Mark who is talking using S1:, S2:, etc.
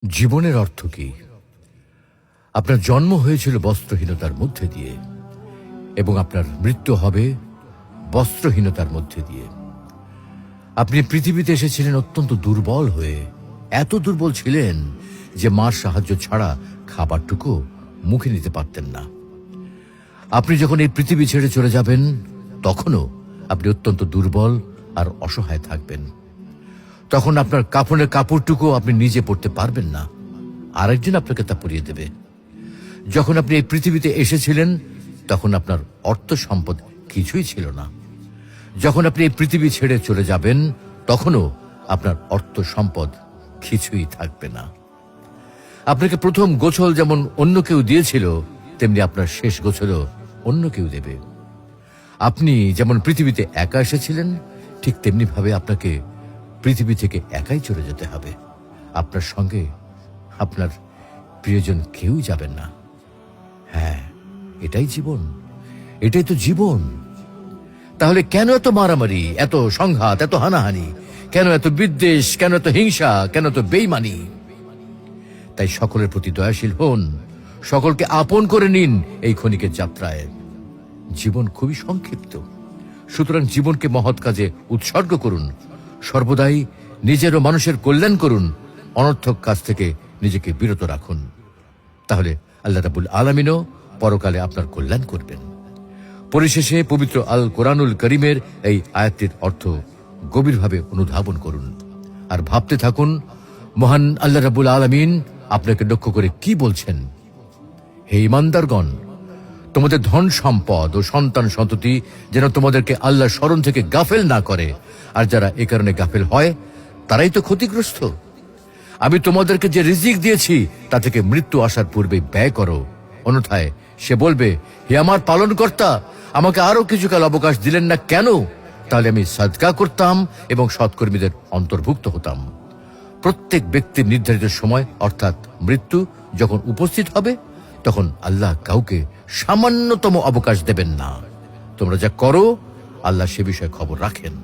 S1: জীবনের অর্থ কি? আপনার জন্ম হয়েছিল বস্ত্রহীনতার মধ্যে দিয়ে এবং আপনার মৃত্যু হবে বস্ত্রহীনতার মধ্যে দিয়ে। আপনি পৃথিবীতে এসেছিলেন অত্যন্ত দুর্বল হয়ে, এত দুর্বল ছিলেন যে মার সাহায্য ছাড়া খাবারটুকু মুখে নিতে পারতেন না। আপনি যখন এই পৃথিবী ছেড়ে চলে যাবেন তখনও আপনি অত্যন্ত দুর্বল আর অসহায় থাকবেন। তখন আপনার কাফনের কাপড়টুকু আপনি নিজে পরতে পারবেন না, আরেকজন আপনাকে তা পরিয়ে দেবে। যখন আপনি এই পৃথিবীতে এসেছিলেন তখন আপনার অর্থ সম্পদ কিছুই ছিল না। যখন আপনি এই পৃথিবী ছেড়ে চলে যাবেন তখনও আপনার অর্থ সম্পদ কিছুই থাকবে না। আপনাকে প্রথম গোছল যেমন অন্য কেউ দিয়েছিল, তেমনি আপনার শেষ গোছলও অন্য কেউ দেবে। আপনি যেমন পৃথিবীতে একা এসেছিলেন, ঠিক তেমনি ভাবে আপনাকে পৃথিবী থেকে একাই চলে যেতে হবে। আপনার সঙ্গে আপনার প্রিয়জন কেউ যাবেন না। হ্যাঁ, এটাই জীবন, এটাই তো জীবন। তাহলে কেন এত মারামারি, এত সংঘাত, এত হানাহানি? কেন এত বিদ্বেষ? কেন এত হিংসা? কেন এত বেইমানি? তাই সকলের প্রতি দয়াশীল হন, সকলকে আপন করে নিন এই ক্ষণিকের যাত্রায়। জীবন খুবই সংক্ষিপ্ত, সুতরাং জীবনকে মহৎ কাজে উৎসর্গ করুন। সর্বদাই নিজের ও মানুষের কল্যাণ করুন, অনর্থক কাজ থেকে নিজেকে বিরত রাখুন। তাহলে আল্লাহ রাব্বুল আলামিনও পরকালে আপনার কল্যাণ করবেন। পরিশেষে পবিত্র আল কোরআনুল করিমের এই আয়াতটির অর্থ গভীরভাবে অনুধাবন করুন আর ভাবতে থাকুন, মহান আল্লাহ রাব্বুল আলামিন আপনাকে লক্ষ্য করে কি বলছেন। হে ঈমানদারগণ, তোমাদের ধন সম্পদ ও সন্তান সন্ততি যেন তোমাদেরকে আল্লাহর স্মরণ থেকে গাফেল না করে, আর যারা এ কারণে গাফেল হয় তারাই তো ক্ষতিগ্রস্ত। আমি তোমাদেরকে যে রিজিক দিয়েছি তা থেকে মৃত্যু আসার পূর্বে ব্যয় করো, অন্যথায় সে বলবে, হে আমার পালনকর্তা, আমাকে আরো কিছুকাল অবকাশ দিলেন না কেন? তাহলে আমি সাদকা করতাম এবং সৎকর্মীদের অন্তর্ভুক্ত হতাম। প্রত্যেক ব্যক্তির নির্ধারিত সময় অর্থাৎ মৃত্যু যখন উপস্থিত হবে তখন আল্লাহ কাউকে সামান্যতম অবকাশ দেবেন না। তোমরা যা করো আল্লাহ সে বিষয়ে খবর রাখেন।